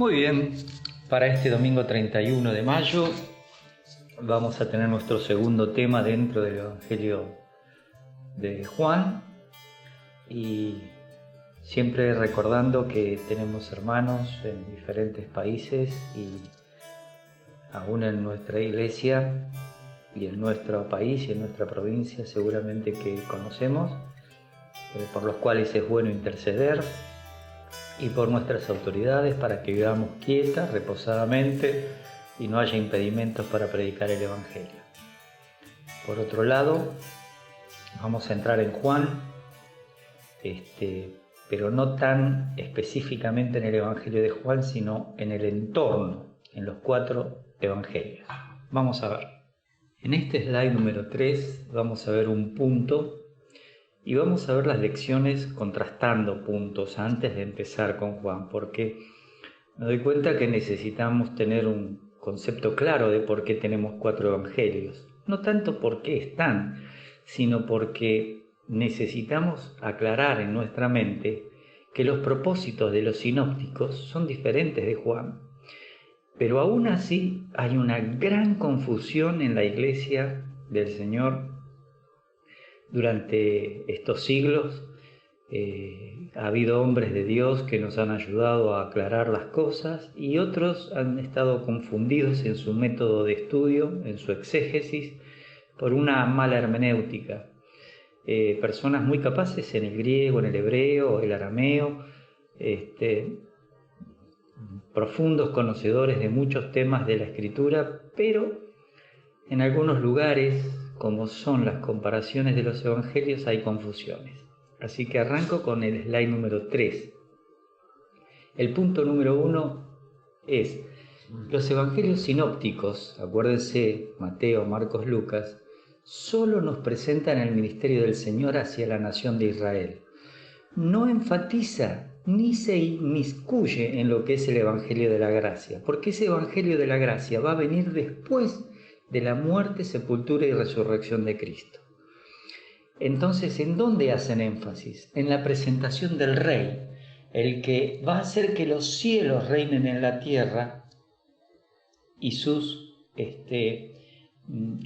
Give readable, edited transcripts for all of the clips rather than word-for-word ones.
Muy bien, para este domingo 31 de mayo vamos a tener nuestro segundo tema dentro del Evangelio de Juan, y siempre recordando que tenemos hermanos en diferentes países y aún en nuestra iglesia y en nuestro país y en nuestra provincia seguramente que conocemos, por los cuales es bueno interceder, y por nuestras autoridades para que vivamos quietas, reposadamente, y no haya impedimentos para predicar el Evangelio. Por otro lado, vamos a entrar en Juan, pero no tan específicamente en el Evangelio de Juan, sino en el entorno, en los 4 evangelios. Vamos a ver. En este slide número 3 vamos a ver un punto y vamos a ver las lecciones contrastando puntos antes de empezar con Juan, porque me doy cuenta que necesitamos tener un concepto claro de por qué tenemos 4 evangelios. No tanto por qué están, sino porque necesitamos aclarar en nuestra mente que los propósitos de los sinópticos son diferentes de Juan. Pero aún así hay una gran confusión en la iglesia del Señor durante estos siglos. Ha habido hombres de Dios que nos han ayudado a aclarar las cosas y otros han estado confundidos en su método de estudio, en su exégesis, por una mala hermenéutica. Personas muy capaces en el griego, en el hebreo, el arameo, profundos conocedores de muchos temas de la Escritura, pero en algunos lugares, como son las comparaciones de los evangelios, hay confusiones. Así que arranco con el slide número 3. El punto número 1 es: los evangelios sinópticos, acuérdense, Mateo, Marcos, Lucas, solo nos presentan el ministerio del Señor hacia la nación de Israel. No enfatiza ni se inmiscuye en lo que es el evangelio de la gracia, porque ese evangelio de la gracia va a venir después de la muerte, sepultura y resurrección de Cristo. Entonces, ¿en dónde hacen énfasis? En la presentación del Rey, el que va a hacer que los cielos reinen en la tierra, y sus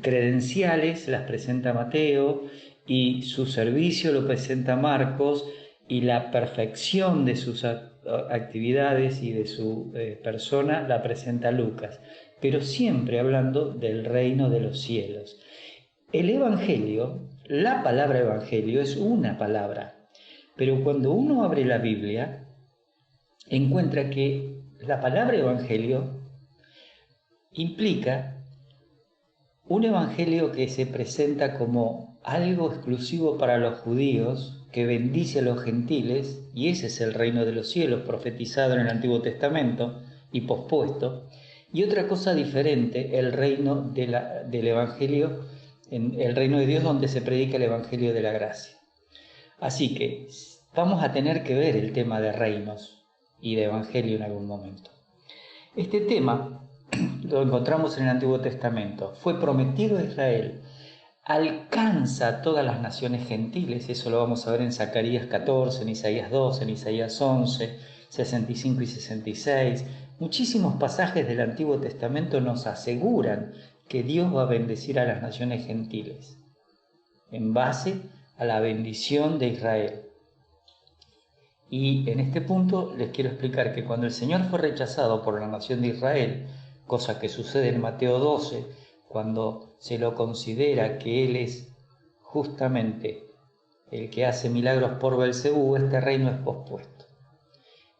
credenciales las presenta Mateo, y su servicio lo presenta Marcos, y la perfección de sus actividades y de su persona la presenta Lucas, pero siempre hablando del reino de los cielos. El Evangelio, la palabra Evangelio es una palabra, pero cuando uno abre la Biblia, encuentra que la palabra Evangelio implica un Evangelio que se presenta como algo exclusivo para los judíos, que bendice a los gentiles, y ese es el reino de los cielos profetizado en el Antiguo Testamento y pospuesto, y otra cosa diferente, el reino del Evangelio, en el reino de Dios, donde se predica el Evangelio de la gracia. Así que vamos a tener que ver el tema de reinos y de Evangelio en algún momento. Este tema lo encontramos en el Antiguo Testamento. Fue prometido a Israel, alcanza a todas las naciones gentiles. Eso lo vamos a ver en Zacarías 14, en Isaías 12, en Isaías 11, 65 y 66. Muchísimos pasajes del Antiguo Testamento nos aseguran que Dios va a bendecir a las naciones gentiles en base a la bendición de Israel. Y en este punto les quiero explicar que cuando el Señor fue rechazado por la nación de Israel, cosa que sucede en Mateo 12, cuando se lo considera que Él es justamente el que hace milagros por Belcebú, este reino es pospuesto.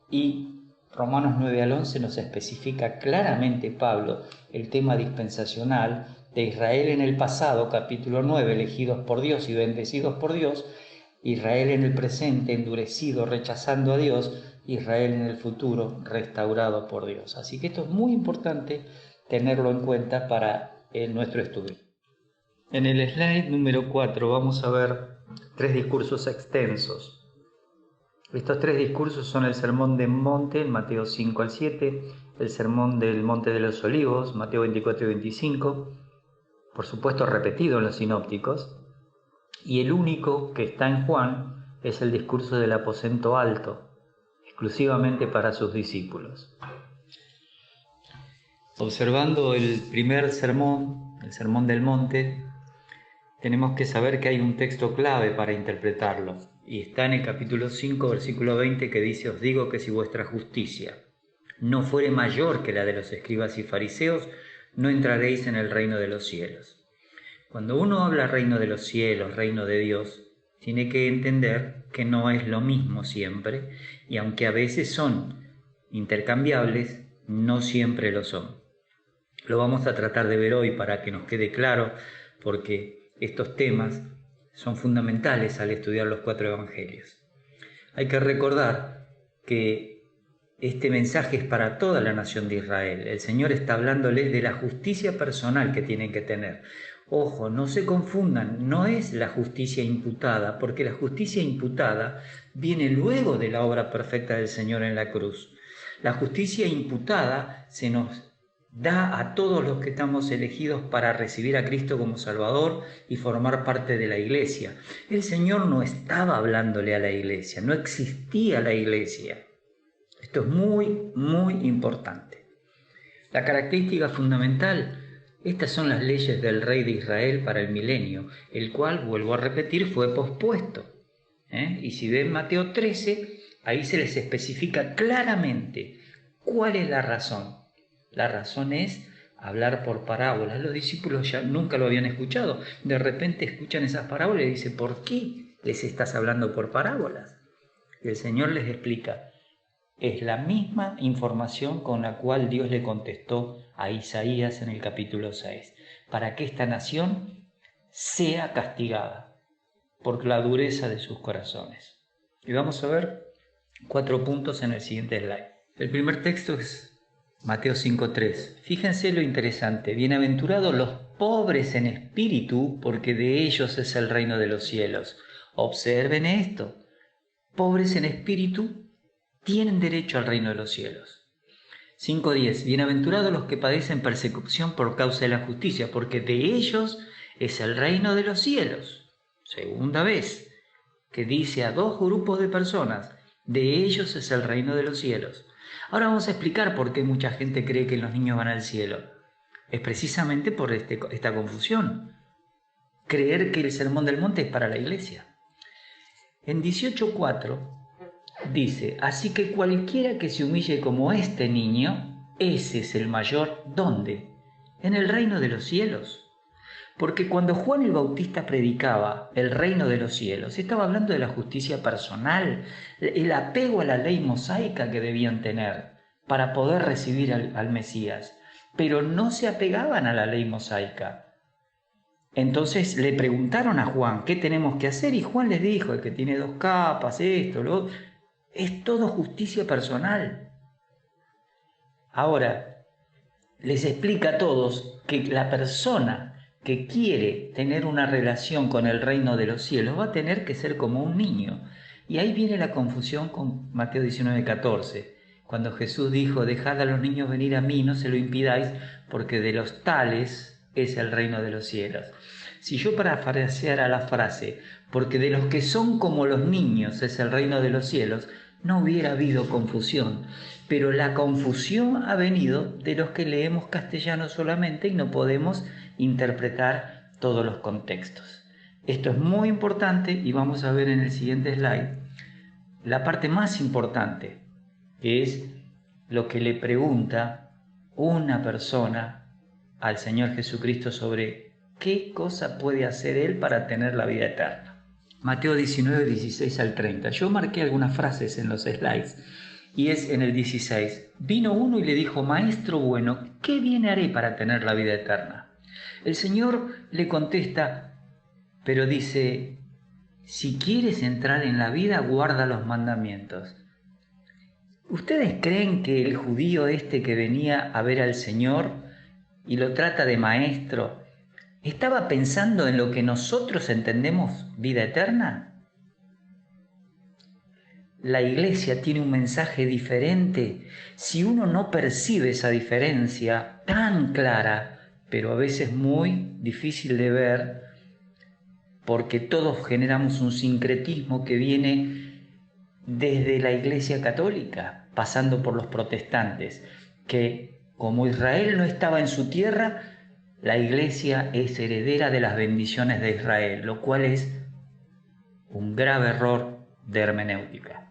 Y Romanos 9 al 11 nos especifica claramente Pablo el tema dispensacional de Israel en el pasado, capítulo 9, elegidos por Dios y bendecidos por Dios, Israel en el presente, endurecido, rechazando a Dios, Israel en el futuro, restaurado por Dios. Así que esto es muy importante tenerlo en cuenta para nuestro estudio. En el slide número 4 vamos a ver 3 discursos extensos. Estos 3 discursos son el Sermón del Monte, en Mateo 5 al 7, el Sermón del Monte de los Olivos, Mateo 24 y 25, por supuesto repetido en los sinópticos, y el único que está en Juan es el discurso del aposento alto, exclusivamente para sus discípulos. Observando el primer sermón, el Sermón del Monte, tenemos que saber que hay un texto clave para interpretarlo, y está en el capítulo 5, versículo 20, que dice: os digo que si vuestra justicia no fuere mayor que la de los escribas y fariseos, no entraréis en el reino de los cielos. Cuando uno habla reino de los cielos, reino de Dios, tiene que entender que no es lo mismo siempre, y aunque a veces son intercambiables, no siempre lo son. Lo vamos a tratar de ver hoy para que nos quede claro, porque estos temas son fundamentales al estudiar los 4 evangelios. Hay que recordar que este mensaje es para toda la nación de Israel. El Señor está hablándoles de la justicia personal que tienen que tener. Ojo, no se confundan, no es la justicia imputada, porque la justicia imputada viene luego de la obra perfecta del Señor en la cruz. La justicia imputada se nos da a todos los que estamos elegidos para recibir a Cristo como Salvador y formar parte de la iglesia. El Señor no estaba hablándole a la iglesia, no existía la iglesia. Esto es muy, muy importante. La característica fundamental: estas son las leyes del Rey de Israel para el milenio, el cual, vuelvo a repetir, fue pospuesto. Y si ven Mateo 13, ahí se les especifica claramente cuál es la razón. La razón es hablar por parábolas. Los discípulos ya nunca lo habían escuchado. De repente escuchan esas parábolas y dicen: ¿por qué les estás hablando por parábolas? Y el Señor les explica: es la misma información con la cual Dios le contestó a Isaías en el capítulo 6, para que esta nación sea castigada por la dureza de sus corazones. Y vamos a ver 4 puntos en el siguiente slide. El primer texto es Mateo 5:3. Fíjense lo interesante: bienaventurados los pobres en espíritu, porque de ellos es el reino de los cielos. Observen esto: pobres en espíritu tienen derecho al reino de los cielos. 5:10. Bienaventurados los que padecen persecución por causa de la justicia, porque de ellos es el reino de los cielos. Segunda vez que dice a 2 grupos de personas: de ellos es el reino de los cielos. Ahora vamos a explicar por qué mucha gente cree que los niños van al cielo. Es precisamente por esta confusión. Creer que el Sermón del Monte es para la iglesia. En 18:4 dice: así que cualquiera que se humille como este niño, ese es el mayor. ¿Dónde? En el reino de los cielos. Porque cuando Juan el Bautista predicaba el reino de los cielos, estaba hablando de la justicia personal, el apego a la ley mosaica que debían tener para poder recibir al Mesías, pero no se apegaban a la ley mosaica. Entonces le preguntaron a Juan: ¿qué tenemos que hacer? Y Juan les dijo: el que tiene 2 capas, esto, lo otro. Es todo justicia personal. Ahora, les explica a todos que la persona que quiere tener una relación con el reino de los cielos va a tener que ser como un niño. Y ahí viene la confusión con Mateo 19:14, cuando Jesús dijo: dejad a los niños venir a mí, no se lo impidáis, porque de los tales es el reino de los cielos. Si yo parafraseara la frase: porque de los que son como los niños es el reino de los cielos, no hubiera habido confusión. Pero la confusión ha venido de los que leemos castellano solamente y no podemos interpretar todos los contextos. Esto es muy importante y vamos a ver en el siguiente slide la parte más importante, que es lo que le pregunta una persona al Señor Jesucristo sobre qué cosa puede hacer Él para tener la vida eterna. Mateo 19, 16 al 30. Yo marqué algunas frases en los slides y es en el 16. Vino uno y le dijo: maestro bueno, ¿qué bien haré para tener la vida eterna? El Señor le contesta, pero dice: si quieres entrar en la vida, guarda los mandamientos. ¿Ustedes creen que el judío que venía a ver al Señor y lo trata de maestro estaba pensando en lo que nosotros entendemos vida eterna? La iglesia tiene un mensaje diferente. Si uno no percibe esa diferencia tan clara, pero a veces muy difícil de ver, porque todos generamos un sincretismo que viene desde la iglesia católica, pasando por los protestantes, que Como Israel no estaba en su tierra, la iglesia es heredera de las bendiciones de Israel, lo cual es un grave error de hermenéutica.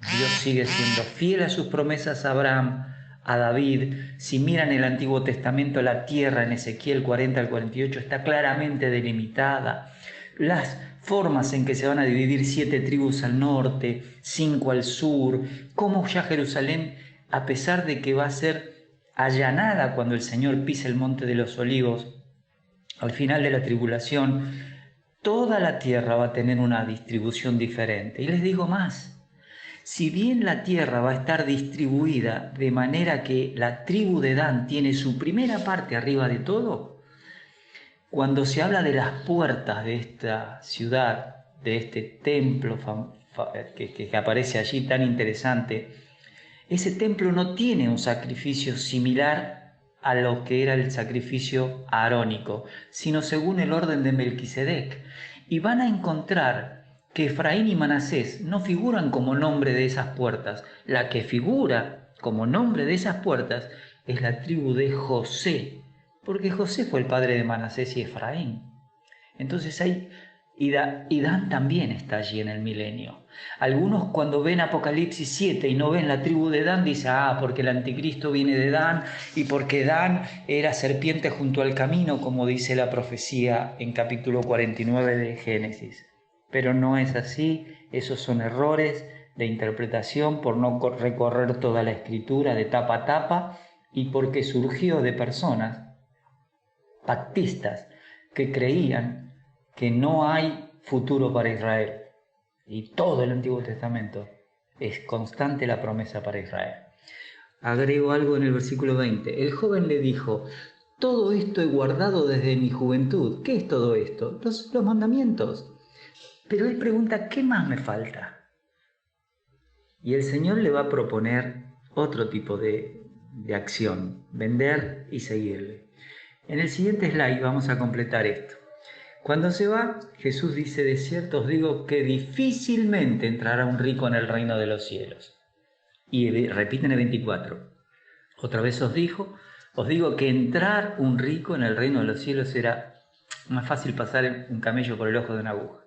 Dios sigue siendo fiel a sus promesas a Abraham, a David. Si miran el Antiguo Testamento, la tierra en Ezequiel 40 al 48 está claramente delimitada. Las formas en que se van a dividir 7 tribus al norte, 5 al sur, cómo ya Jerusalén, a pesar de que va a ser allanada cuando el Señor pise el monte de los olivos, al final de la tribulación, toda la tierra va a tener una distribución diferente. Y les digo más. Si bien la tierra va a estar distribuida de manera que la tribu de Dan tiene su primera parte arriba de todo, cuando se habla de las puertas de esta ciudad, de este templo que aparece allí tan interesante, ese templo no tiene un sacrificio similar a lo que era el sacrificio arónico, sino según el orden de Melquisedec. Y van a encontrar que Efraín y Manasés no figuran como nombre de esas puertas. La que figura como nombre de esas puertas es la tribu de José, porque José fue el padre de Manasés y Efraín. Entonces y Dan también está allí en el milenio. Algunos cuando ven Apocalipsis 7 y no ven la tribu de Dan, dicen, porque el anticristo viene de Dan y porque Dan era serpiente junto al camino, como dice la profecía en capítulo 49 de Génesis. Pero no es así, esos son errores de interpretación por no recorrer toda la escritura de tapa a tapa y porque surgió de personas pactistas que creían que no hay futuro para Israel. Y todo el Antiguo Testamento es constante la promesa para Israel. Agrego algo en el versículo 20. El joven le dijo, todo esto he guardado desde mi juventud. ¿Qué es todo esto? Los mandamientos. Pero él pregunta, ¿qué más me falta? Y el Señor le va a proponer otro tipo de acción, vender y seguirle. En el siguiente slide vamos a completar esto. Cuando se va, Jesús dice, de cierto os digo que difícilmente entrará un rico en el reino de los cielos. Y repite en el 24, otra vez os digo que entrar un rico en el reino de los cielos será más fácil pasar un camello por el ojo de una aguja.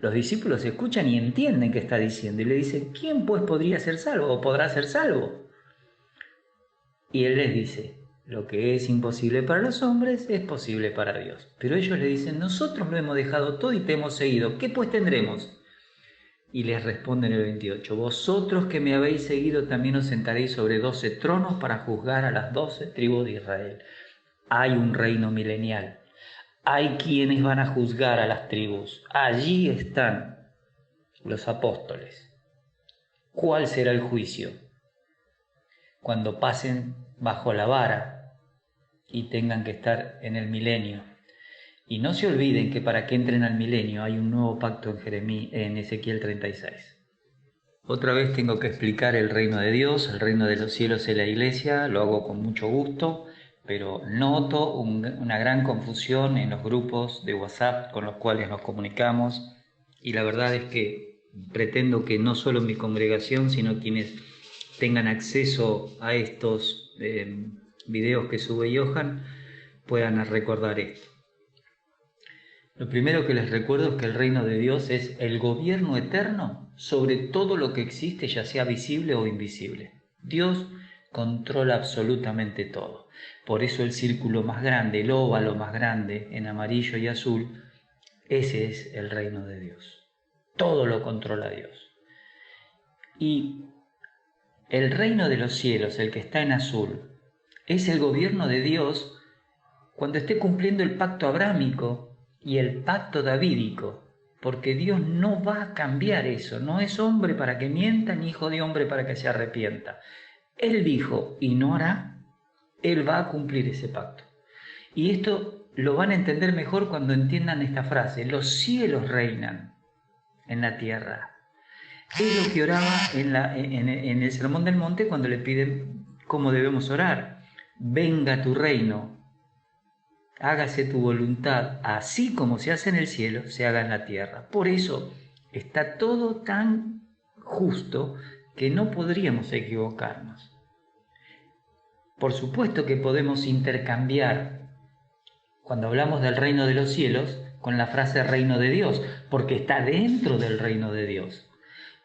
Los discípulos escuchan y entienden qué está diciendo y le dicen, ¿quién pues podría ser salvo o podrá ser salvo? Y él les dice, lo que es imposible para los hombres es posible para Dios. Pero ellos le dicen, nosotros lo hemos dejado todo y te hemos seguido, ¿qué pues tendremos? Y les responde en el 28, vosotros que me habéis seguido también os sentaréis sobre 12 tronos para juzgar a las 12 tribus de Israel. Hay un reino milenial, hay quienes van a juzgar a las tribus, allí están los apóstoles. ¿Cuál será el juicio? Cuando pasen bajo la vara y tengan que estar en el milenio. Y no se olviden que para que entren al milenio hay un nuevo pacto en Ezequiel 36. Otra vez tengo que explicar el reino de Dios, el reino de los cielos en la iglesia, lo hago con mucho gusto, pero noto una gran confusión en los grupos de WhatsApp con los cuales nos comunicamos y la verdad es que pretendo que no solo mi congregación, sino quienes tengan acceso a estos videos que sube Johan puedan recordar esto. Lo primero que les recuerdo es que el reino de Dios es el gobierno eterno sobre todo lo que existe, ya sea visible o invisible. Dios controla absolutamente todo. Por eso el círculo más grande, el óvalo más grande en amarillo y azul, ese es el reino de Dios. Todo lo controla Dios. Y el reino de los cielos, el que está en azul, es el gobierno de Dios cuando esté cumpliendo el pacto abrámico y el pacto davídico, porque Dios no va a cambiar eso, no es hombre para que mienta, ni hijo de hombre para que se arrepienta. Él dijo, y no hará, Él va a cumplir ese pacto. Y esto lo van a entender mejor cuando entiendan esta frase, los cielos reinan en la tierra. Es lo que oraba en el Sermón del Monte cuando le piden cómo debemos orar. Venga tu reino, hágase tu voluntad, así como se hace en el cielo, se haga en la tierra. Por eso está todo tan justo que no podríamos equivocarnos. Por supuesto que podemos intercambiar cuando hablamos del reino de los cielos con la frase reino de Dios, porque está dentro del reino de Dios.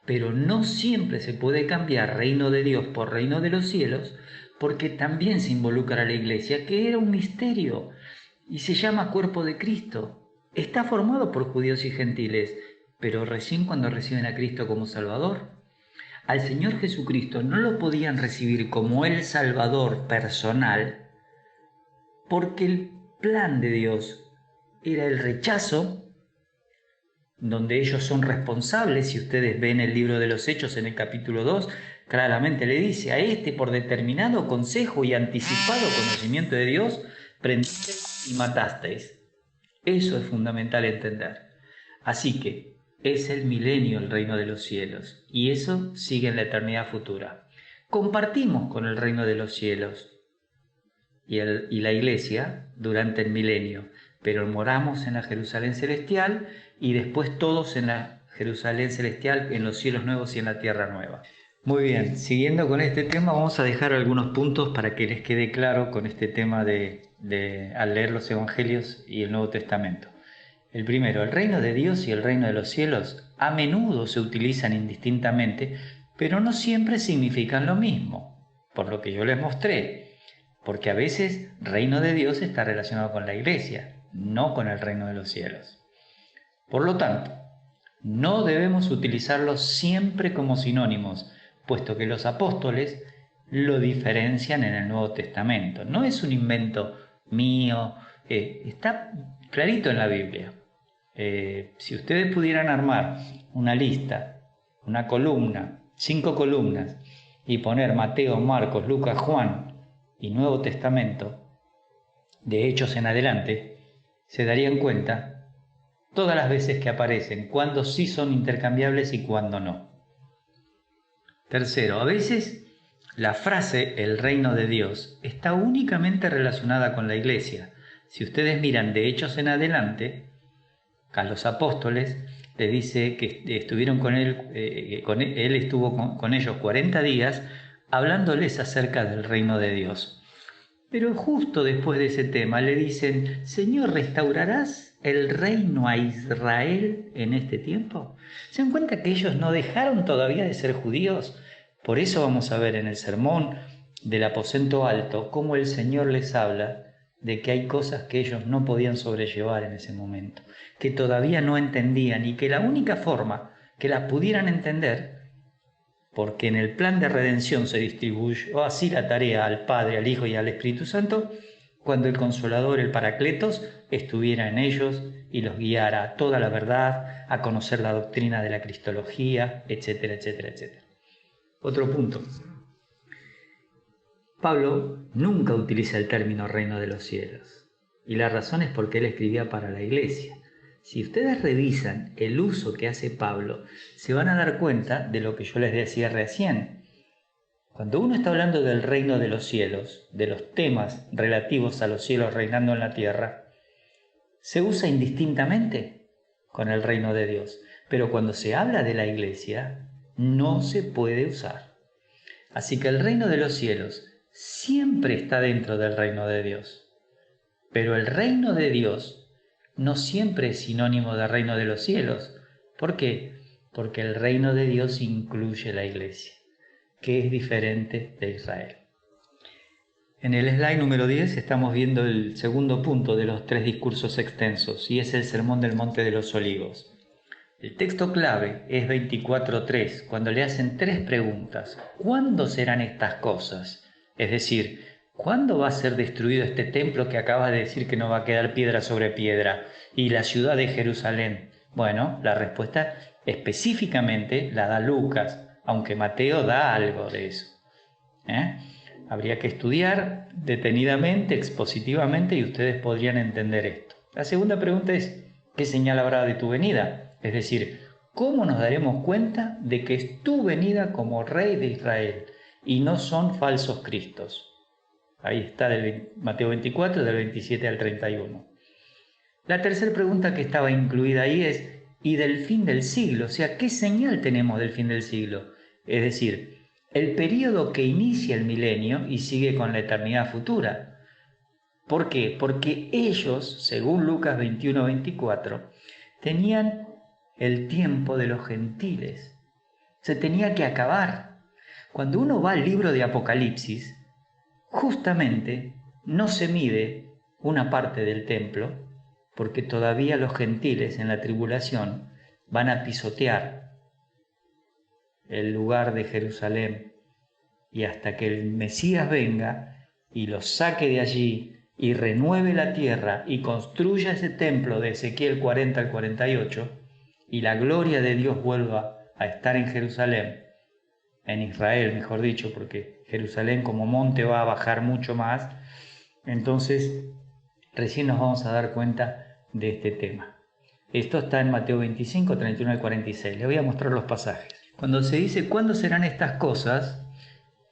Pero no siempre se puede cambiar reino de Dios por reino de los cielos, porque también se involucra a la iglesia, que era un misterio y se llama cuerpo de Cristo. Está formado por judíos y gentiles, pero recién cuando reciben a Cristo como Salvador. Al Señor Jesucristo no lo podían recibir como el Salvador personal, porque el plan de Dios era el rechazo, donde ellos son responsables. Si ustedes ven el libro de los Hechos en el capítulo 2, claramente le dice: a este por determinado consejo y anticipado conocimiento de Dios, prendisteis y matasteis. Eso es fundamental entender. Así que es el milenio el reino de los cielos, y eso sigue en la eternidad futura. Compartimos con el reino de los cielos y la iglesia durante el milenio, pero moramos en la Jerusalén celestial y después todos en la Jerusalén celestial, en los cielos nuevos y en la tierra nueva. Muy bien, siguiendo con este tema, vamos a dejar algunos puntos para que les quede claro con este tema al leer los Evangelios y el Nuevo Testamento. El primero, el reino de Dios y el reino de los cielos a menudo se utilizan indistintamente, pero no siempre significan lo mismo, por lo que yo les mostré, porque a veces reino de Dios está relacionado con la iglesia, no con el reino de los cielos. Por lo tanto, no debemos utilizarlos siempre como sinónimos, puesto que los apóstoles lo diferencian en el Nuevo Testamento. No es un invento mío, está clarito en la Biblia. Si ustedes pudieran armar una lista, una columna, 5 columnas, y poner Mateo, Marcos, Lucas, Juan y Nuevo Testamento, de Hechos en adelante, se darían cuenta todas las veces que aparecen, cuándo sí son intercambiables y cuándo no. Tercero, a veces la frase el reino de Dios está únicamente relacionada con la iglesia. Si ustedes miran de Hechos en adelante, a los apóstoles les dice que estuvieron con él, él estuvo con ellos 40 días hablándoles acerca del reino de Dios. Pero justo después de ese tema le dicen: Señor, ¿restaurarás el reino a Israel en este tiempo? ¿Se dan cuenta que ellos no dejaron todavía de ser judíos? Por eso vamos a ver en el sermón del aposento alto cómo el Señor les habla de que hay cosas que ellos no podían sobrellevar en ese momento, que todavía no entendían, y que la única forma que las pudieran entender, porque en el plan de redención se distribuyó así la tarea al Padre, al Hijo y al Espíritu Santo, cuando el Consolador, el Paracletos, estuviera en ellos y los guiara a toda la verdad, a conocer la doctrina de la cristología, etcétera, etcétera, etcétera. Otro punto. Pablo nunca utiliza el término reino de los cielos, y la razón es porque él escribía para la iglesia. Si ustedes revisan el uso que hace Pablo, se van a dar cuenta de lo que yo les decía recién. Cuando uno está hablando del reino de los cielos, de los temas relativos a los cielos reinando en la tierra, se usa indistintamente con el reino de Dios. Pero cuando se habla de la iglesia, no se puede usar. Así que el reino de los cielos siempre está dentro del reino de Dios. Pero el reino de Dios no siempre es sinónimo de reino de los cielos. ¿Por qué? Porque el reino de Dios incluye la iglesia, que es diferente de Israel. En el slide número 10 estamos viendo el segundo punto de los 3 discursos extensos, y es el Sermón del Monte de los Olivos. El texto clave es 24:3, cuando le hacen 3 preguntas. ¿Cuándo serán estas cosas? Es decir, ¿cuándo va a ser destruido este templo que acabas de decir que no va a quedar piedra sobre piedra? Y la ciudad de Jerusalén. Bueno, la respuesta específicamente la da Lucas, aunque Mateo da algo de eso. Habría que estudiar detenidamente, expositivamente, y ustedes podrían entender esto. La segunda pregunta es: ¿qué señal habrá de tu venida? Es decir, ¿cómo nos daremos cuenta de que es tu venida como Rey de Israel y no son falsos cristos? Ahí está del Mateo 24, del 27 al 31. La tercera pregunta que estaba incluida ahí es: ¿y del fin del siglo? O sea, ¿qué señal tenemos del fin del siglo? Es decir, el período que inicia el milenio y sigue con la eternidad futura. ¿Por qué? Porque ellos, según Lucas 21-24, tenían el tiempo de los gentiles. Se tenía que acabar. Cuando uno va al libro de Apocalipsis, justamente no se mide una parte del templo, porque todavía los gentiles en la tribulación van a pisotear el lugar de Jerusalén, y hasta que el Mesías venga y los saque de allí y renueve la tierra y construya ese templo de Ezequiel 40 al 48, y la gloria de Dios vuelva a estar en Jerusalén, en Israel mejor dicho, porque Jerusalén como monte va a bajar mucho más, entonces recién nos vamos a dar cuenta de este tema. Esto está en Mateo 25, 31 al 46. Les voy a mostrar los pasajes. Cuando se dice ¿cuándo serán estas cosas?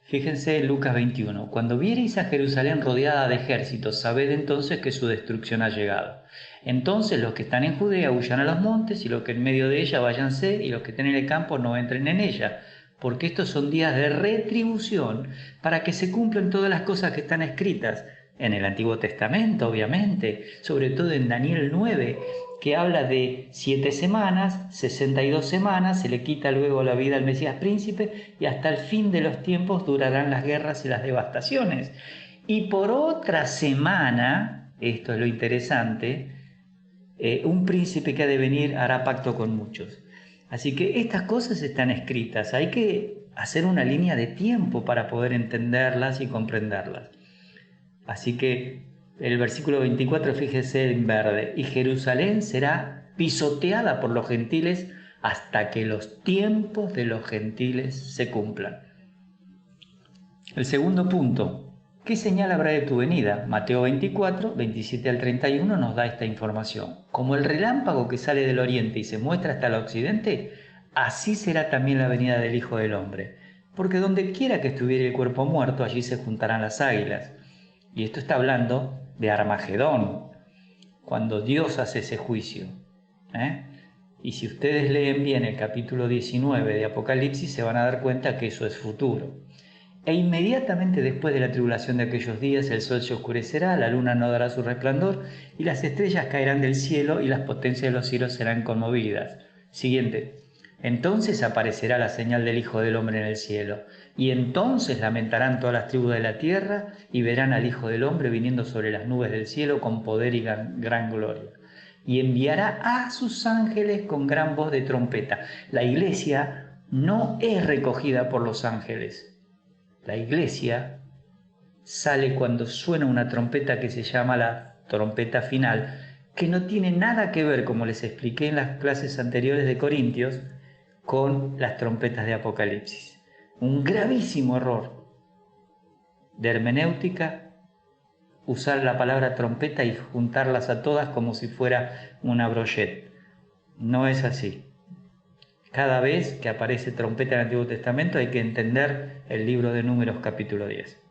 Fíjense en Lucas 21. Cuando viereis a Jerusalén rodeada de ejércitos, sabed entonces que su destrucción ha llegado. Entonces los que están en Judea huyan a los montes, y los que en medio de ella váyanse, y los que estén en el campo no entren en ella, porque estos son días de retribución, para que se cumplan todas las cosas que están escritas en el Antiguo Testamento, obviamente, sobre todo en Daniel 9, que habla de 7 semanas, 62 semanas, se le quita luego la vida al Mesías príncipe, y hasta el fin de los tiempos durarán las guerras y las devastaciones. Y por otra semana, esto es lo interesante, un príncipe que ha de venir hará pacto con muchos. Así que estas cosas están escritas, hay que hacer una línea de tiempo para poder entenderlas y comprenderlas. Así que el versículo 24, fíjese en verde, y Jerusalén será pisoteada por los gentiles hasta que los tiempos de los gentiles se cumplan. El segundo punto, ¿qué señal habrá de tu venida? Mateo 24, 27 al 31 nos da esta información. Como el relámpago que sale del oriente y se muestra hasta el occidente, así será también la venida del Hijo del Hombre. Porque donde quiera que estuviera el cuerpo muerto, allí se juntarán las águilas. Y esto está hablando de Armagedón, cuando Dios hace ese juicio. Y si ustedes leen bien el capítulo 19 de Apocalipsis, se van a dar cuenta que eso es futuro. E inmediatamente después de la tribulación de aquellos días, el sol se oscurecerá, la luna no dará su resplandor, y las estrellas caerán del cielo, y las potencias de los cielos serán conmovidas. Siguiente. Entonces aparecerá la señal del Hijo del Hombre en el cielo, y entonces lamentarán todas las tribus de la tierra, y verán al Hijo del Hombre viniendo sobre las nubes del cielo con poder y gran gloria. Y enviará a sus ángeles con gran voz de trompeta. La iglesia no es recogida por los ángeles. La iglesia sale cuando suena una trompeta que se llama la trompeta final, que no tiene nada que ver, como les expliqué en las clases anteriores de Corintios, con las trompetas de Apocalipsis. Un gravísimo error de hermenéutica, usar la palabra trompeta y juntarlas a todas como si fuera una brochette. No es así. Cada vez que aparece trompeta en el Antiguo Testamento hay que entender el libro de Números capítulo 10.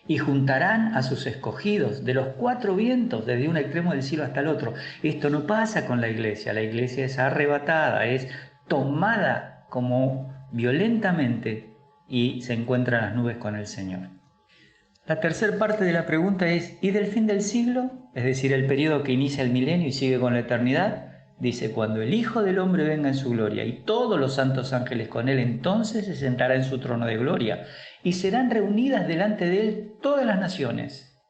Y juntarán a sus escogidos de los 4 vientos, desde un extremo del cielo hasta el otro. Esto no pasa con la iglesia es arrebatada, es tomada como violentamente y se encuentra en las nubes con el Señor. La tercera parte de la pregunta es, ¿y del fin del siglo? Es decir, el periodo que inicia el milenio y sigue con la eternidad. Dice, cuando el Hijo del Hombre venga en su gloria y todos los santos ángeles con él, entonces se sentará en su trono de gloria y serán reunidas delante de él todas las naciones,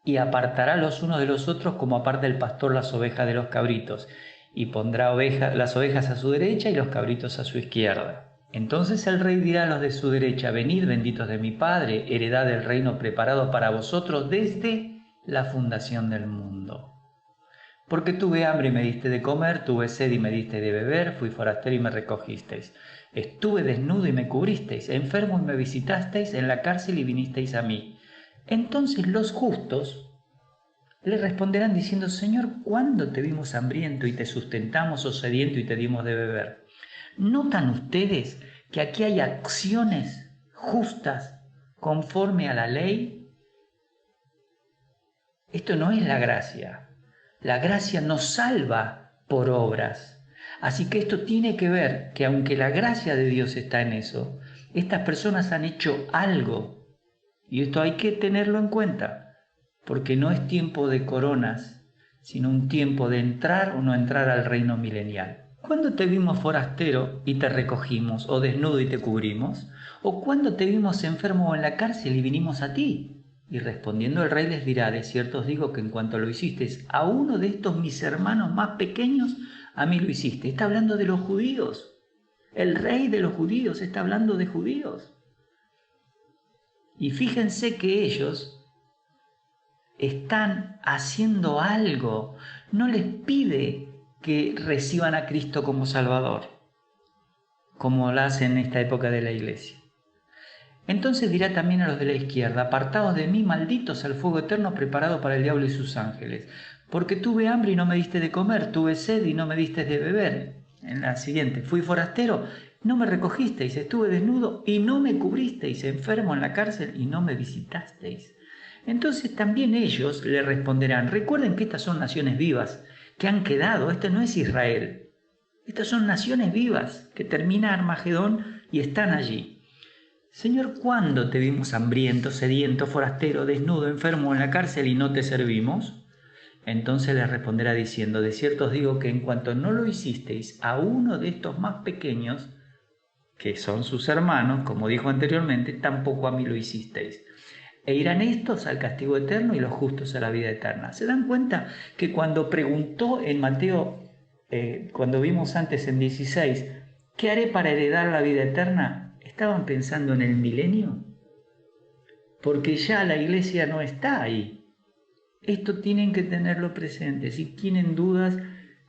y apartará los unos de los otros como aparta el pastor las ovejas de los cabritos, y pondrá las ovejas a su derecha y los cabritos a su izquierda. Entonces el rey dirá a los de su derecha, venid benditos de mi Padre, heredad del reino preparado para vosotros desde la fundación del mundo. Porque tuve hambre y me diste de comer, tuve sed y me diste de beber, fui forastero y me recogisteis. Estuve desnudo y me cubristeis, enfermo y me visitasteis, en la cárcel y vinisteis a mí. Entonces los justos le responderán diciendo, Señor, ¿cuándo te vimos hambriento y te sustentamos, o sediento y te dimos de beber? ¿Notan ustedes que aquí hay acciones justas conforme a la ley? Esto no es la gracia. La gracia nos salva por obras. Así que esto tiene que ver que aunque la gracia de Dios está en eso, Estas personas han hecho algo, y esto hay que tenerlo en cuenta, porque no es tiempo de coronas, sino un tiempo de entrar o no entrar al reino milenial. ¿Cuándo te vimos forastero y te recogimos, o desnudo y te cubrimos? ¿O cuándo te vimos enfermo o en la cárcel y vinimos a ti? Y respondiendo el rey les dirá, de cierto os digo que en cuanto lo hicisteis a uno de estos mis hermanos más pequeños, a mí lo hiciste. Está hablando de los judíos. El rey de los judíos está hablando de judíos. Y fíjense que ellos están haciendo algo. No les pide que reciban a Cristo como Salvador, como lo hacen en esta época de la iglesia. Entonces dirá también a los de la izquierda, apartados de mí, malditos al fuego eterno preparado para el diablo y sus ángeles, porque tuve hambre y no me diste de comer, tuve sed y no me diste de beber. En la siguiente, fui forastero, no me recogisteis, estuve desnudo y no me cubristeis, enfermo en la cárcel y no me visitasteis. Entonces también ellos le responderán, recuerden que estas son naciones vivas, que han quedado, este no es Israel, estas son naciones vivas, que termina Armagedón y están allí. Señor, ¿cuándo te vimos hambriento, sediento, forastero, desnudo, enfermo en la cárcel y no te servimos? Entonces les responderá diciendo, de cierto os digo que en cuanto no lo hicisteis a uno de estos más pequeños, que son sus hermanos, como dijo anteriormente, tampoco a mí lo hicisteis. E irán estos al castigo eterno y los justos a la vida eterna. ¿Se dan cuenta que cuando preguntó en Mateo, cuando vimos antes en 16, ¿qué haré para heredar la vida eterna? ¿Estaban pensando en el milenio? Porque ya la iglesia no está ahí. Esto tienen que tenerlo presente. Si tienen dudas,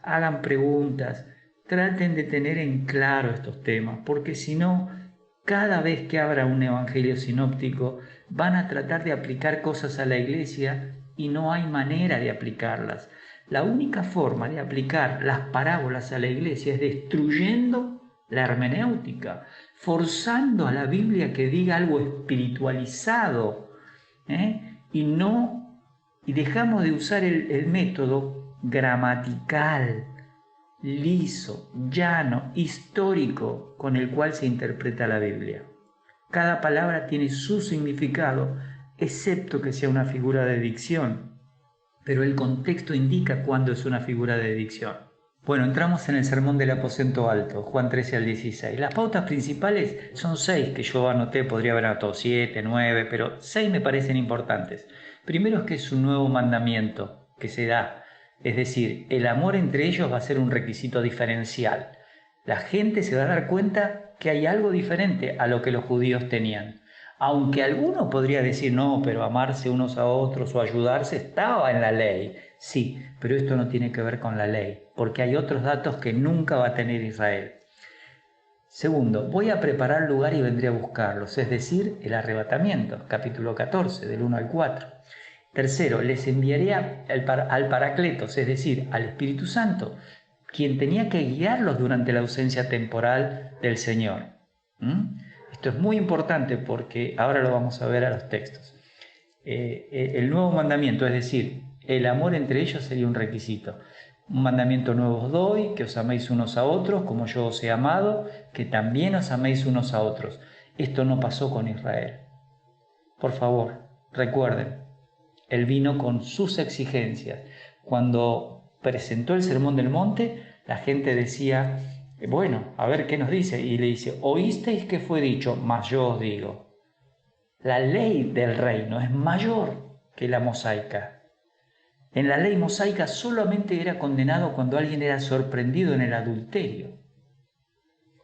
hagan preguntas. Traten de tener en claro estos temas, porque si no, cada vez que abra un evangelio sinóptico, van a tratar de aplicar cosas a la iglesia y no hay manera de aplicarlas. La única forma de aplicar las parábolas a la iglesia es destruyendo la hermenéutica, forzando a la Biblia que diga algo espiritualizado, y dejamos de usar el método gramatical, liso, llano, histórico con el cual se interpreta la Biblia. Cada palabra tiene su significado, excepto que sea una figura de dicción, pero el contexto indica cuándo es una figura de dicción. Bueno, entramos en el sermón del aposento alto, Juan 13 al 16. Las pautas principales son 6 que yo anoté, podría haber anotado 7, 9, pero 6 me parecen importantes. Primero es que es un nuevo mandamiento que se da, es decir, el amor entre ellos va a ser un requisito diferencial. La gente se va a dar cuenta que hay algo diferente a lo que los judíos tenían. Aunque alguno podría decir, no, pero amarse unos a otros o ayudarse estaba en la ley. Sí, pero esto no tiene que ver con la ley, porque hay otros datos que nunca va a tener Israel. Segundo, voy a preparar lugar y vendré a buscarlos, es decir, el arrebatamiento, capítulo 14, del 1 al 4. Tercero, les enviaré al Paracletos, es decir, al Espíritu Santo, quien tenía que guiarlos durante la ausencia temporal del Señor. Esto es muy importante porque ahora lo vamos a ver a los textos. El nuevo mandamiento, es decir, el amor entre ellos sería un requisito. Un mandamiento nuevo os doy, que os améis unos a otros, como yo os he amado, que también os améis unos a otros. Esto no pasó con Israel. Por favor, recuerden, él vino con sus exigencias. Cuando presentó el Sermón del Monte, la gente decía, bueno, a ver qué nos dice. Y le dice, oísteis que fue dicho, mas yo os digo. La ley del reino es mayor que la mosaica. En la ley mosaica solamente era condenado cuando alguien era sorprendido en el adulterio,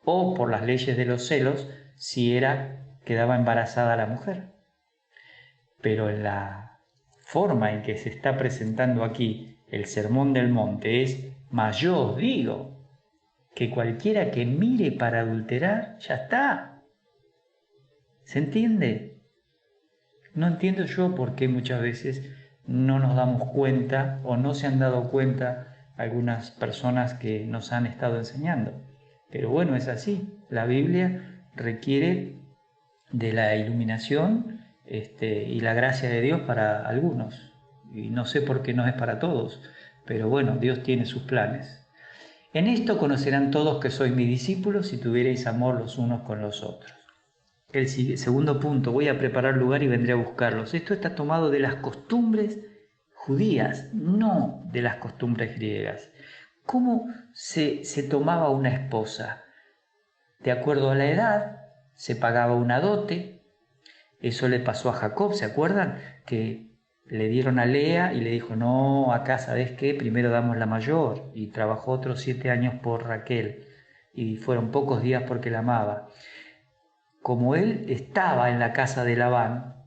o por las leyes de los celos si quedaba embarazada la mujer. Pero en la forma en que se está presentando aquí el Sermón del Monte es, mas yo os digo, que cualquiera que mire para adulterar, ya está. ¿Se entiende? No entiendo yo por qué muchas veces no nos damos cuenta o no se han dado cuenta algunas personas que nos han estado enseñando. Pero bueno, es así. La Biblia requiere de la iluminación y la gracia de Dios para algunos. Y no sé por qué no es para todos, pero bueno, Dios tiene sus planes. En esto conocerán todos que sois mis discípulos si tuvierais amor los unos con los otros. El segundo punto, voy a preparar lugar y vendré a buscarlos. Esto está tomado de las costumbres judías, no de las costumbres griegas. ¿Cómo se tomaba una esposa? De acuerdo a la edad, se pagaba una dote. Eso le pasó a Jacob, ¿se acuerdan? Que le dieron a Lea y le dijo, no, acá, ¿sabes qué? Primero damos la mayor. Y trabajó otros 7 años por Raquel. Y fueron pocos días porque la amaba. Como él estaba en la casa de Labán,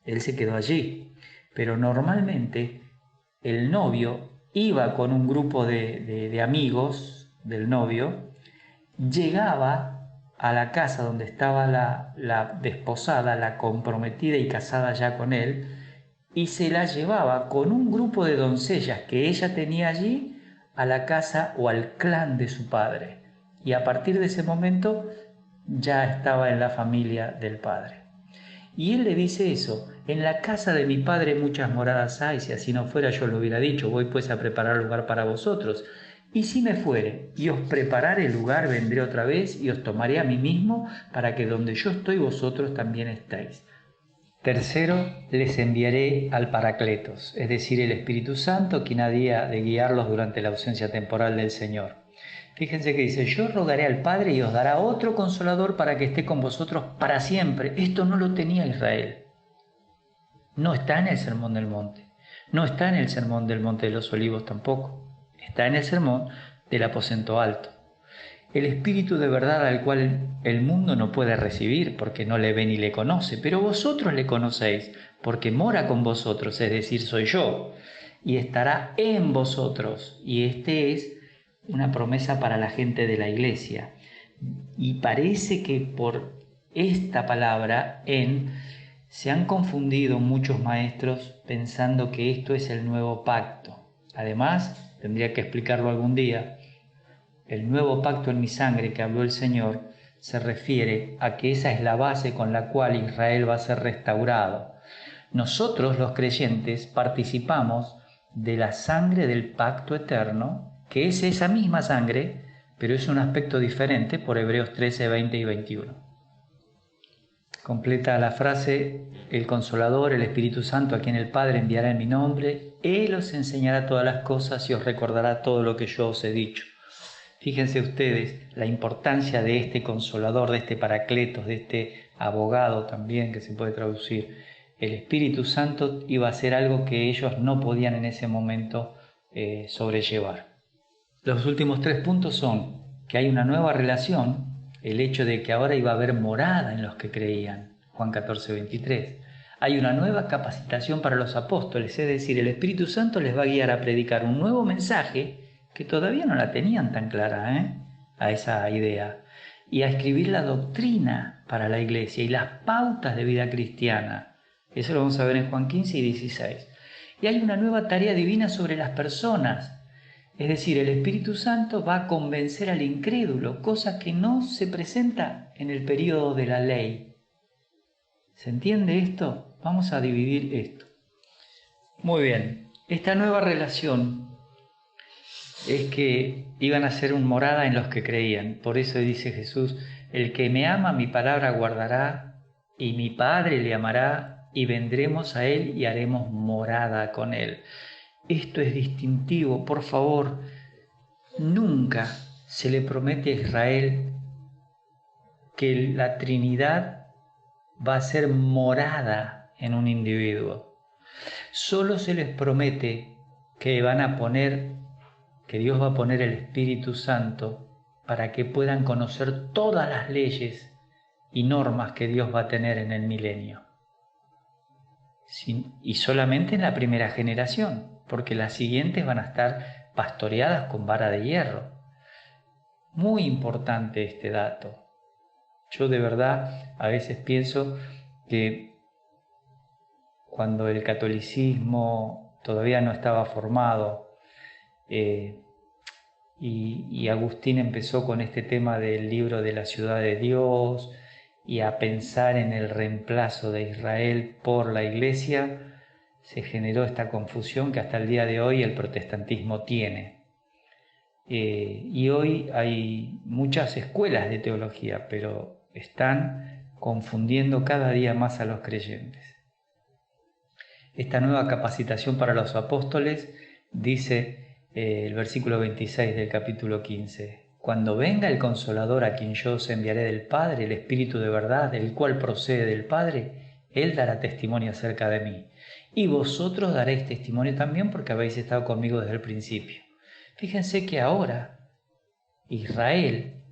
él se quedó allí. Pero normalmente el novio iba con un grupo de amigos del novio, llegaba a la casa donde estaba la desposada, la comprometida y casada ya con él, y se la llevaba con un grupo de doncellas que ella tenía allí a la casa o al clan de su padre. Y a partir de ese momento ya estaba en la familia del padre. Y él le dice eso, en la casa de mi padre muchas moradas hay, si así no fuera yo lo hubiera dicho, voy pues a preparar lugar para vosotros. Y si me fuere y os preparare el lugar, vendré otra vez y os tomaré a mí mismo, para que donde yo estoy vosotros también estéis. Tercero, les enviaré al Paracletos, es decir, el Espíritu Santo, quien ha de guiarlos durante la ausencia temporal del Señor. Fíjense que dice, yo rogaré al Padre y os dará otro consolador para que esté con vosotros para siempre. Esto no lo tenía Israel. No está en el Sermón del Monte. No está en el Sermón del Monte de los Olivos tampoco. Está en el Sermón del Aposento Alto. El Espíritu de verdad al cual el mundo no puede recibir porque no le ve ni le conoce, pero vosotros le conocéis porque mora con vosotros, es decir, soy yo, y estará en vosotros. Y este es una promesa para la gente de la iglesia. Y parece que por esta palabra se han confundido muchos maestros pensando que esto es el nuevo pacto. Además, tendría que explicarlo algún día, el nuevo pacto en mi sangre que habló el Señor se refiere a que esa es la base con la cual Israel va a ser restaurado. Nosotros, los creyentes, participamos de la sangre del pacto eterno, que es esa misma sangre, pero es un aspecto diferente por Hebreos 13, 20 y 21. Completa la frase, el Consolador, el Espíritu Santo, a quien el Padre enviará en mi nombre, Él os enseñará todas las cosas y os recordará todo lo que yo os he dicho. Fíjense ustedes la importancia de este consolador, de este paracletos, de este abogado también que se puede traducir. El Espíritu Santo iba a ser algo que ellos no podían en ese momento sobrellevar. Los últimos 3 puntos son que hay una nueva relación, el hecho de que ahora iba a haber morada en los que creían, Juan 14, 23. Hay una nueva capacitación para los apóstoles, es decir, el Espíritu Santo les va a guiar a predicar un nuevo mensaje que todavía no la tenían tan clara, a esa idea, y a escribir la doctrina para la iglesia y las pautas de vida cristiana. Eso lo vamos a ver en Juan 15 y 16. Y hay una nueva tarea divina sobre las personas, es decir, el Espíritu Santo va a convencer al incrédulo, cosa que no se presenta en el período de la ley. ¿Se entiende esto? Vamos a dividir esto. Muy bien, esta nueva relación es que iban a ser un morada en los que creían. Por eso dice Jesús, el que me ama mi palabra guardará, y mi Padre le amará, y vendremos a él y haremos morada con él. Esto es distintivo, por favor, nunca se le promete a Israel que la Trinidad va a ser morada en un individuo. Solo se les promete que que Dios va a poner el Espíritu Santo para que puedan conocer todas las leyes y normas que Dios va a tener en el milenio. Y solamente en la primera generación, porque las siguientes van a estar pastoreadas con vara de hierro. Muy importante este dato. Yo de verdad a veces pienso que cuando el catolicismo todavía no estaba formado, y Agustín empezó con este tema del libro de la ciudad de Dios y a pensar en el reemplazo de Israel por la iglesia, se generó esta confusión que hasta el día de hoy el protestantismo tiene. Y hoy hay muchas escuelas de teología, pero están confundiendo cada día más a los creyentes. Esta nueva capacitación para los apóstoles, dice el versículo 26 del capítulo 15, cuando venga el Consolador a quien yo os enviaré del Padre, el Espíritu de verdad, el cual procede del Padre, Él dará testimonio acerca de mí. Y vosotros daréis testimonio también porque habéis estado conmigo desde el principio. Fíjense que ahora Israel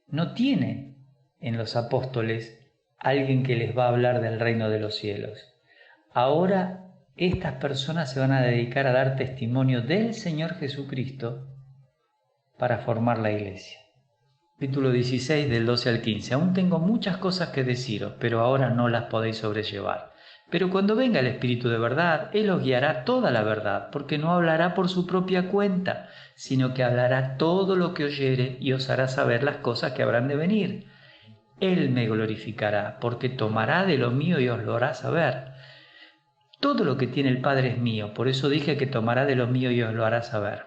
no tiene en los apóstoles alguien que les va a hablar del reino de los cielos. Ahora estas personas se van a dedicar a dar testimonio del Señor Jesucristo para formar la iglesia. Capítulo 16 del 12 al 15. Aún tengo muchas cosas que deciros, pero ahora no las podéis sobrellevar. Pero cuando venga el Espíritu de verdad, Él os guiará toda la verdad, porque no hablará por su propia cuenta, sino que hablará todo lo que oyere y os hará saber las cosas que habrán de venir. Él me glorificará, porque tomará de lo mío y os lo hará saber. Todo lo que tiene el Padre es mío, por eso dije que tomará de lo mío y os lo hará saber.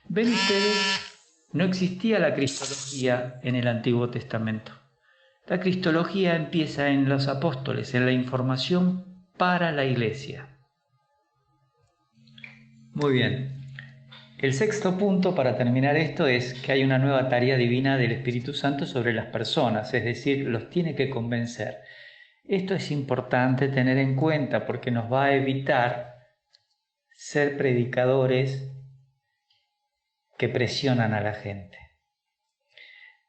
¿Ven ustedes? No existía la cristología en el Antiguo Testamento. La cristología empieza en los apóstoles, en la información para la iglesia. Muy bien. El sexto punto para terminar esto es que hay una nueva tarea divina del Espíritu Santo sobre las personas, es decir, los tiene que convencer. Esto es importante tener en cuenta porque nos va a evitar ser predicadores que presionan a la gente.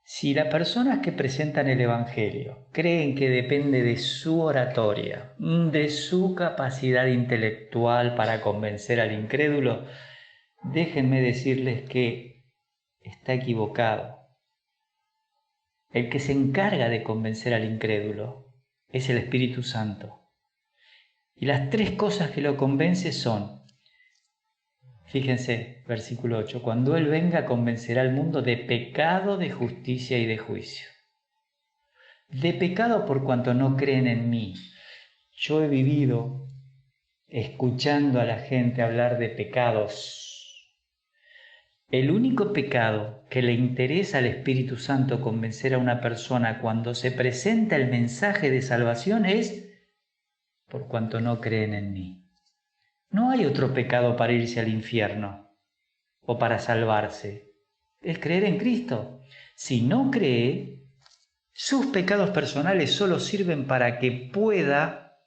Si las personas que presentan el Evangelio creen que depende de su oratoria, de su capacidad intelectual para convencer al incrédulo, déjenme decirles que está equivocado. El que se encarga de convencer al incrédulo es el Espíritu Santo. Y las tres cosas que lo convence son, fíjense, versículo 8, cuando Él venga convencerá al mundo de pecado, de justicia y de juicio. De pecado por cuanto no creen en mí. Yo he vivido escuchando a la gente hablar de pecados. El único pecado que le interesa al Espíritu Santo convencer a una persona cuando se presenta el mensaje de salvación es por cuanto no creen en mí. No hay otro pecado para irse al infierno o para salvarse. Es creer en Cristo. Si no cree, sus pecados personales solo sirven para que pueda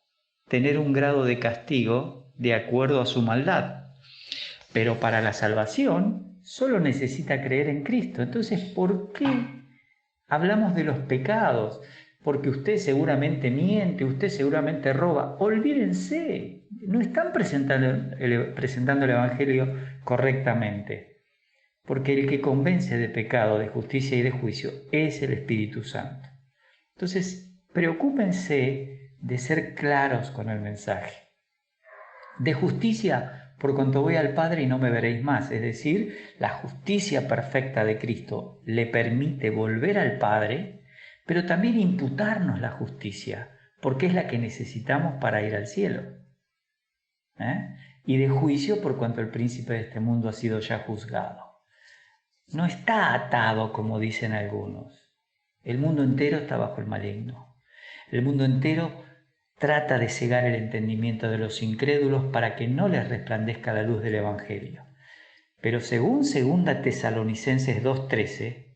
tener un grado de castigo de acuerdo a su maldad. Pero para la salvación solo necesita creer en Cristo. Entonces, ¿por qué hablamos de los pecados? Porque usted seguramente miente, usted seguramente roba. Olvídense, no están presentando el Evangelio correctamente. Porque el que convence de pecado, de justicia y de juicio es el Espíritu Santo. Entonces, preocúpense de ser claros con el mensaje. De justicia, por cuanto voy al Padre y no me veréis más. Es decir, la justicia perfecta de Cristo le permite volver al Padre, pero también imputarnos la justicia, porque es la que necesitamos para ir al cielo. Y de juicio, por cuanto el príncipe de este mundo ha sido ya juzgado. No está atado, como dicen algunos. El mundo entero está bajo el maligno. El mundo entero trata de cegar el entendimiento de los incrédulos para que no les resplandezca la luz del Evangelio. Pero según 2 Tesalonicenses 2:13,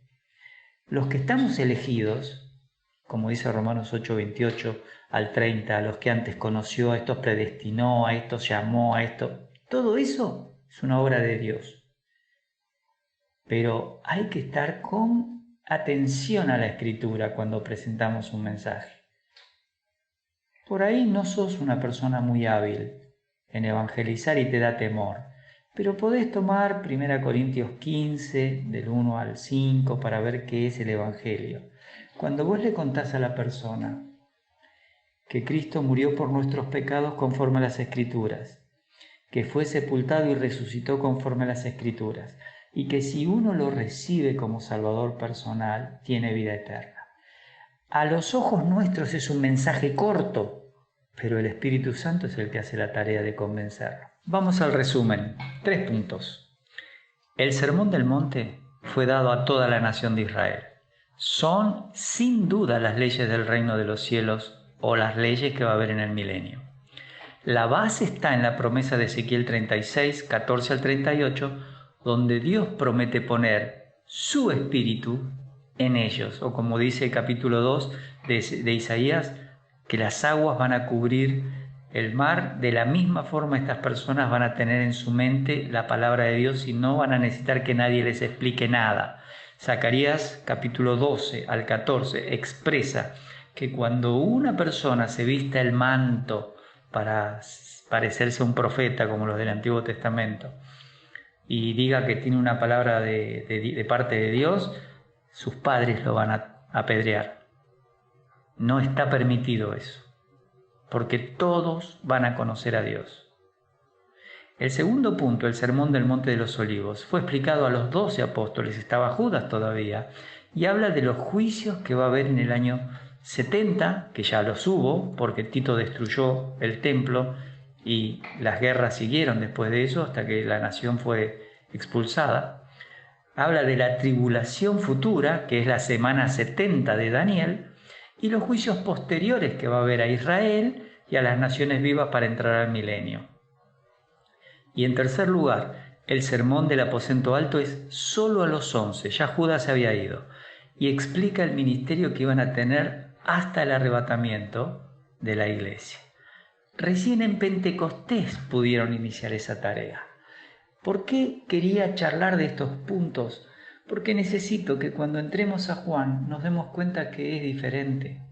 los que estamos elegidos, como dice Romanos 8:28 al 30, a los que antes conoció, a estos predestinó, a estos llamó, a esto, todo eso es una obra de Dios. Pero hay que estar con atención a la Escritura cuando presentamos un mensaje. Por ahí no sos una persona muy hábil en evangelizar y te da temor, pero podés tomar 1 Corintios 15, del 1 al 5, para ver qué es el Evangelio. Cuando vos le contás a la persona que Cristo murió por nuestros pecados conforme a las Escrituras, que fue sepultado y resucitó conforme a las Escrituras, y que si uno lo recibe como Salvador personal, tiene vida eterna. A los ojos nuestros es un mensaje corto, pero el Espíritu Santo es el que hace la tarea de convencerlo. Vamos al resumen. 3 puntos. El Sermón del Monte fue dado a toda la nación de Israel. son sin duda las leyes del reino de los cielos o las leyes que va a haber en el milenio. La base está en la promesa de Ezequiel 36, 14 al 38, donde Dios promete poner su espíritu en ellos, o como dice el capítulo 2 de Isaías, que las aguas van a cubrir el mar. De la misma forma estas personas van a tener en su mente la palabra de Dios y no van a necesitar que nadie les explique nada. Zacarías capítulo 12 al 14 expresa que cuando una persona se vista el manto para parecerse a un profeta como los del Antiguo Testamento y diga que tiene una palabra de parte de Dios, sus padres lo van a apedrear. No está permitido eso, porque todos van a conocer a Dios. El segundo punto, el sermón del Monte de los Olivos, fue explicado a los 12 apóstoles, estaba Judas todavía, y habla de los juicios que va a haber en el año 70, que ya los hubo, porque Tito destruyó el templo y las guerras siguieron después de eso hasta que la nación fue expulsada. Habla de la tribulación futura, que es la semana 70 de Daniel, y los juicios posteriores que va a haber a Israel y a las naciones vivas para entrar al milenio. Y en tercer lugar, el sermón del aposento alto es solo a los 11, ya Judas se había ido, y explica el ministerio que iban a tener hasta el arrebatamiento de la iglesia. Recién en Pentecostés pudieron iniciar esa tarea. ¿Por qué quería charlar de estos puntos? Porque necesito que cuando entremos a Juan nos demos cuenta que es diferente.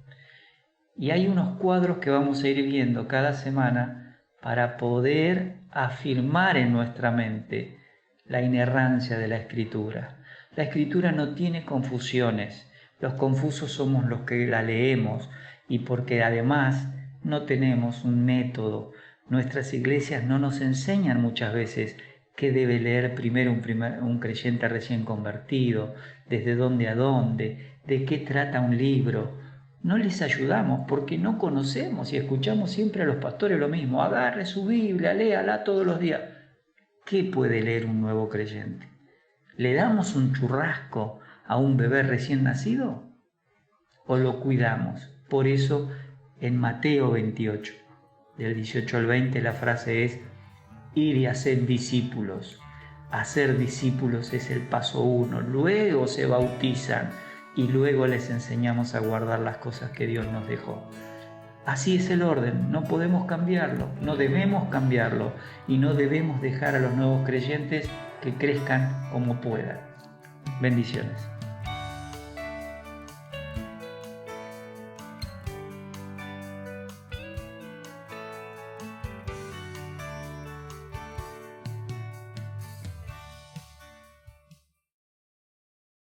Y hay unos cuadros que vamos a ir viendo cada semana para poder afirmar en nuestra mente la inerrancia de la Escritura. La Escritura no tiene confusiones, los confusos somos los que la leemos y porque además no tenemos un método. Nuestras iglesias no nos enseñan muchas veces qué debe leer primero un creyente recién convertido, desde dónde a dónde, de qué trata un libro. No les ayudamos porque no conocemos y escuchamos siempre a los pastores lo mismo. Agarre su Biblia, léala todos los días. ¿Qué puede leer un nuevo creyente? ¿Le damos un churrasco a un bebé recién nacido? ¿O lo cuidamos? Por eso en Mateo 28, del 18 al 20, la frase es: ir y hacer discípulos. Hacer discípulos es el paso 1. Luego se bautizan y luego les enseñamos a guardar las cosas que Dios nos dejó. Así es el orden, no podemos cambiarlo, no debemos cambiarlo y no debemos dejar a los nuevos creyentes que crezcan como puedan. Bendiciones.